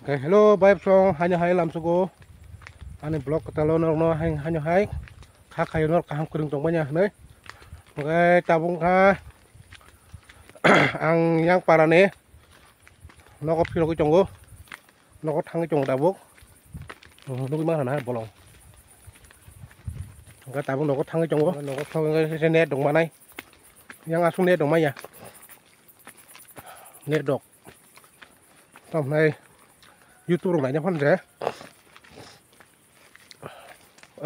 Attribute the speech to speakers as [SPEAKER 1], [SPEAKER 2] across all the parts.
[SPEAKER 1] Okay, hello, bye from hanya hai lam sugo. Ani blog ketalo no hanya hai. Kha kayo no kaham kuring tong banyak nih. Okay, tabung ka ang yang parane. No ko pilo ko chongo. No ko thang chong tabuk. No ko mang hana bolong. Okay, tabung no ko thang chongo. No ko thang cái net dong manai. Yang asung net dong maya. Net dok. Tầm này YouTube lại nhá phân rẽ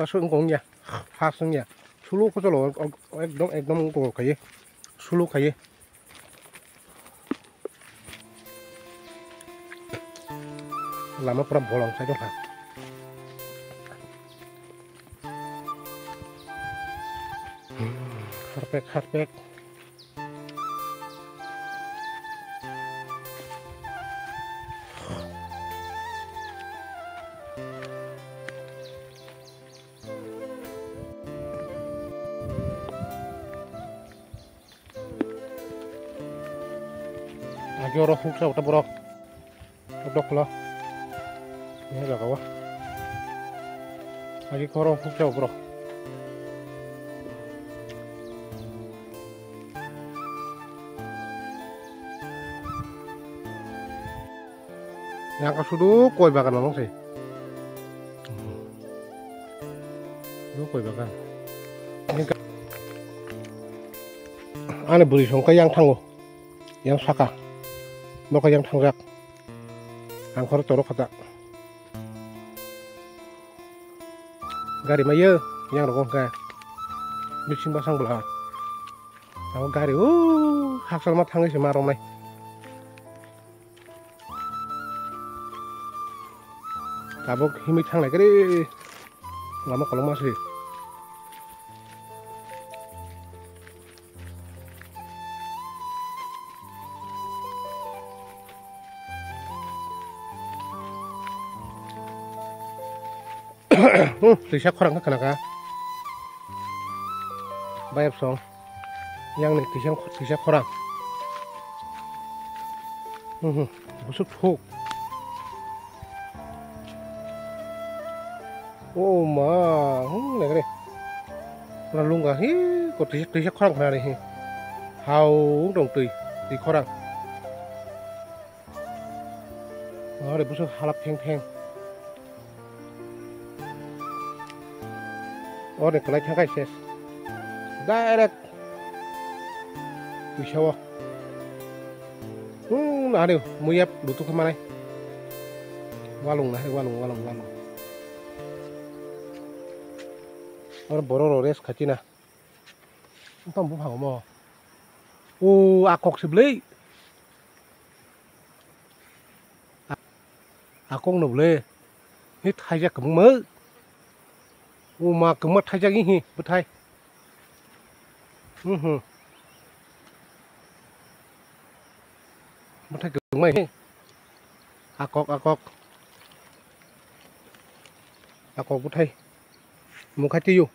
[SPEAKER 1] sưng cũng nhỉ phát sưng nhỉ sulu có cho lỗ em của cái sulu cái làm nó pram bolong saya coba harpek lagi orang huksa udah borok udah pula ini agak kawah lagi korong huksa borok yang kasudu koi bakan ngomong sih itu koi bakan ini kan aneh beri songkai yang tangguh yang saka mereka yang tanggak angkor torok kata gari maya yang rokok kayak bikin pasang belah sama gari hak selamat tangi sama romai tabuk himi tang lagi deh lama kalau masih Tisha korang ka kanaka bayap song yang nih tisha korang busuk hook oh ma lagi deh lalu nggak kok tisha korang kena nih hau dong tui korang oh deh busuk halap peng oh deh kelai cangkai ses direct bisa wah ada muyap butuh kemana walung orang bororo res kacina entah buah mau akok sebeli akok nobel ini thajak kemana mà cứ mất thay chăng hi bứt thay mất thay cứng mày akok bứt thay muốn khai tiêu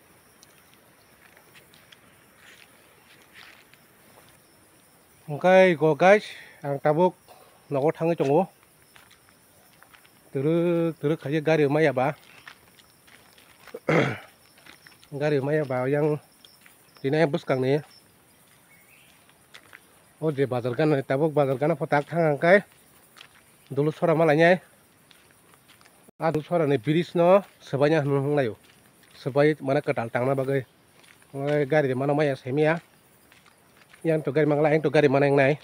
[SPEAKER 1] cái có cái ang tabuk nó có thằng cái chồng ô từ khai gari mày à bà gari maya bawa yang dina bus kang nih oh di bazar kan tabuk bazar kan potak thang kai dulu sora malanya dulu sora nih biris no sebanya layu sebaik mana kedal tangna bagai gari di mana maya semia yang tuh gari mangla yang tuh gari mana yang naik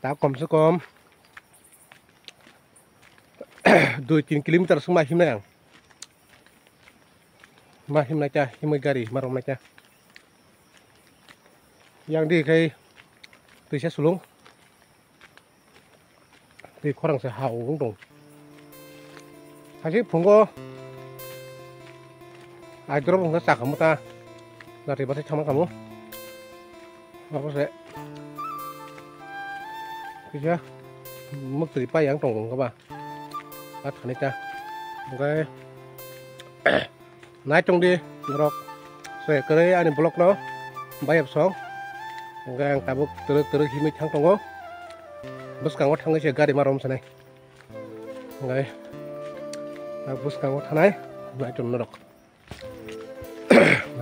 [SPEAKER 1] tak kom 2-3 kilometer semua himna yang mahim naca himai gari marom naca yang di kai tisha sulung di korang sehau dong kasih punggo ajar punggo sak kamu ta dari pasir sama kamu apa sih tisha mức từ bay yang dong các bạn bắt thằng này ta okay naik trong đi rok saya kere ani blok no bayap song gang tabuk terus himi thang tongo bus kang thang se gari marom sanai Ngai bus kang thanai ngai tum norok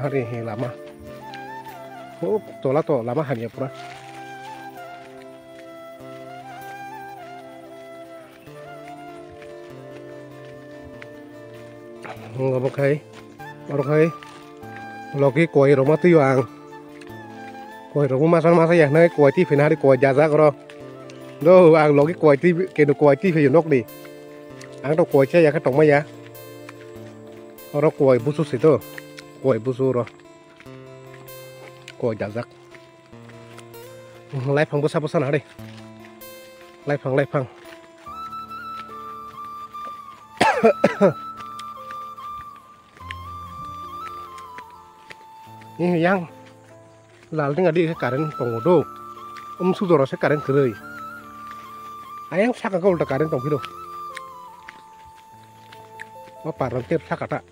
[SPEAKER 1] hari hi lama tola to lama hamia pura ngabokai orokai loki koi roma tu yang koi roma masa ya nai koi ti finari koi jaza koro do ang loki koi ti kenu koi ti fi nok di ang to koi che ya ka tong ma ya oro koi busu sito koi busu ro koi jazak lai phang busa busa na dei lai phang ini yang lal tinggal di karen pengodo sudoro se karen kerei ayang saka kau udah karen tong hidup apa paran tiap sakata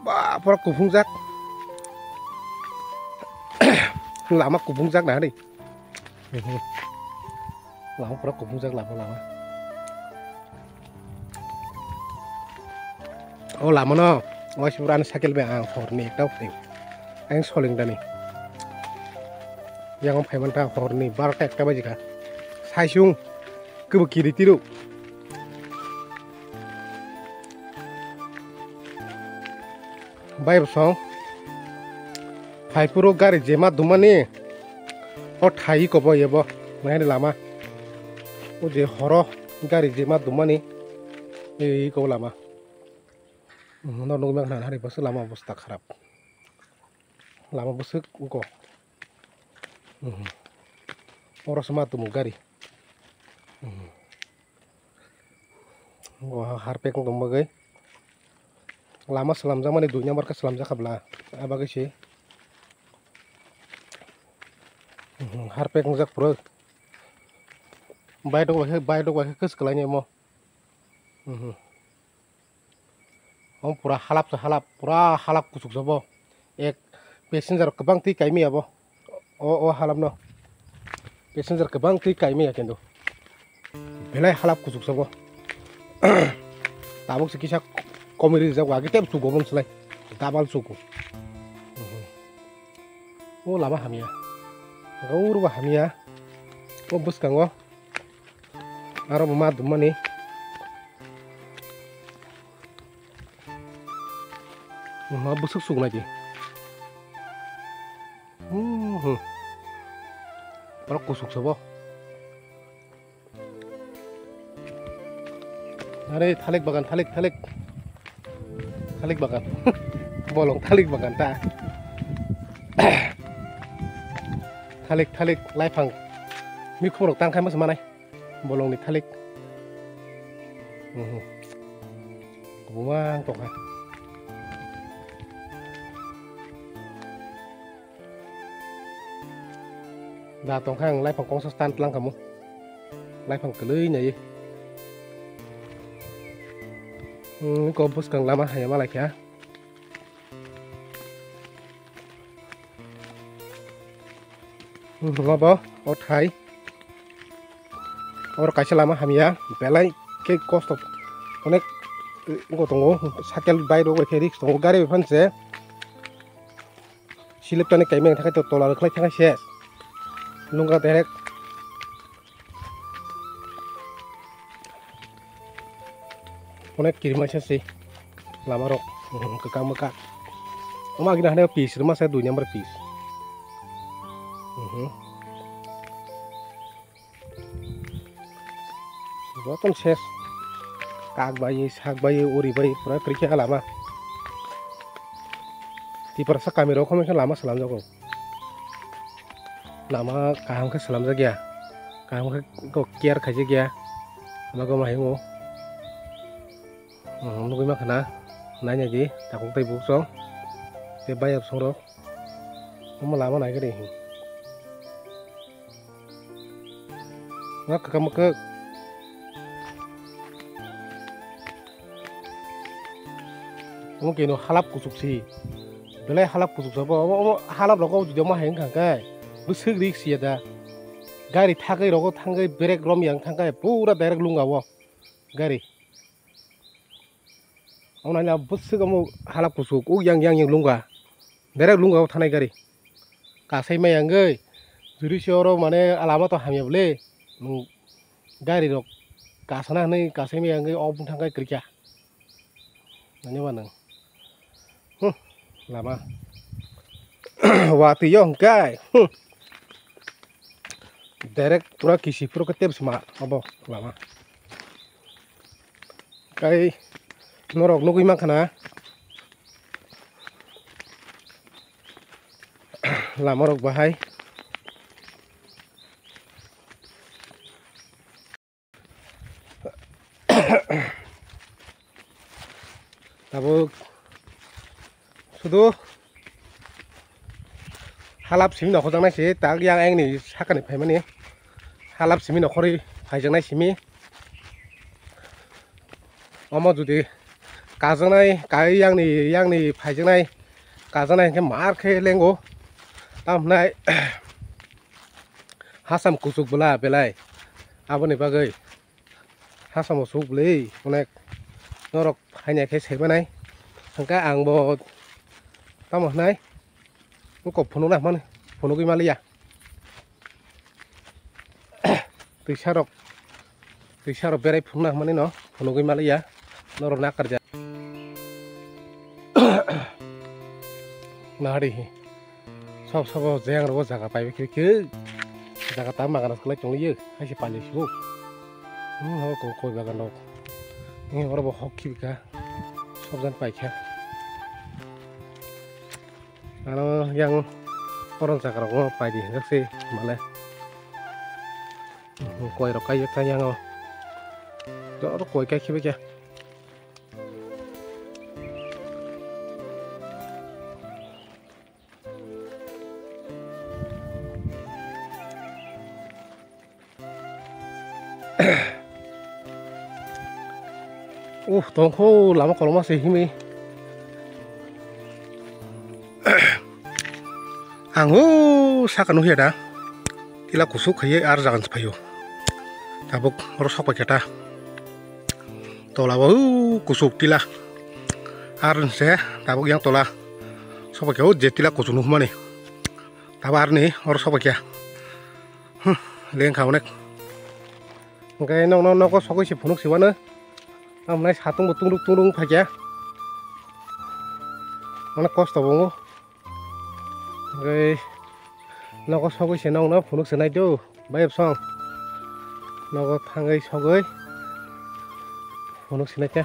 [SPEAKER 1] bah pura kupung jak lama kupung jak nah nih lama pura kupung jak lama oh lama no masih berani sakit be ang horni tau sih ang soling dani yang om payman tau horni bar tek ka bajika saisung ke kiri tiru baik song hai puro gari jema dumani o thai ko bo yebo mai lama o je horo gari jema dumani ei ko lama no no mak na hari bos lama bos tak kharap lama bos ko oro sama tumu gari wah harpek ngom bagai lama selam zaman di dunia mereka selam zakabla abagai sih harpek ngajak pro bay dok kes kelanya mo om pura halap kusuk sobo ek passenger kebang ti kaimi abo o halam no passenger kebang ti kaimi ya kendo belai halap kusuk sobo tabuk sekisa komiri jak wagi tem sugo bon selai tabal sugo oh lama hamia gaur wa hamia oh bus kango aro mama dumani mama busuk sug lagi aro kusuk sobo are thalik bagan thalik bagan bolong thalik bagan ta thalik lai phang mi khorok tang khai mas manai bolong ni thalik buang tok ha da tong khang lai phang kong stand lang kamu lai phang kelui nyai ko bus kang lama hanya malak ya ngobo othai or kaisa lama hamia belai ke cost of onek ngo tongo sakel bayro we ferik tongo gari fanse silip tane kaimeng thakai to tolar khlai thakai ses nungga terek onek kirim aja sih lama rok ke kamu kak oma gina ada piece rumah saya dunia berpiece buatan ses kak bayi uri bayi pura kerja lama di perasa kamera kau mungkin lama selam jago lama kaham ke selam jaga kaham ke kau kiar kaji gya sama kau mahingo nunggu mak na nanya ji takut tay busong te bayar soro kamu lama naik deh nggak kamu ke mungkin halap kusuk sih belai halap kusuk sabo halap rokok juga mah yang kangkai besok riksi ada gari thagai rokok tanggai berek rom yang tanggai pura berek lungawo gari onanya besok kamu halap kusuk yang lunga berek lungawo tanai gari kasai mah yang gai juri sioro mana alamat tuh hamil boleh gari rok kasana nih kasai mah yang gai opung tanggai kerja nanya mana lama waktu yang kai direct pura kisi pura ketep semua apa lama kai norok nugui makana lama rok bahai tabuk sudah halap simi nokor jangnai si tak yang eng ni sakani paimani halap simi nokori paijangnai simi omo judi kajangnai kai yang ni paijangnai kajangnai ke mar ke lengo tamnai hasam kusuk bela belai aboni bagai hasam usuk beli onek norok hanya ke sebenai angka angbo tamu nai kok penuh lah mana penuh gimana ya tisarok berai penuh mana no penuh gimana ya norok nak kerja nari sob jeng ro jaga pai ke jaga tam makan sekolah cong liye hai si panjang sih kok jaga nok ini orang hoki ka sob jan pai ka kalau yang orang cakar gua pai di sih malah koi rokai tanya ngau đó koi kai kia tongko lama kalau masih ini anghu sakanu hiya da tila kusuk haye ar jagan sepayo tabuk rosok paketa tola kusuk tila ar se tabuk yang tola sopakyo je tila kusuk nuhmani tabar nih rosok pakya leng kaunek ngai nong ko sokoi si phunuk siwana amnai satung tung pakya mana kosto bongo ngai noko sokoi se nong no phunuk senai do bayap song noko thangai sokoi phunuk senai ka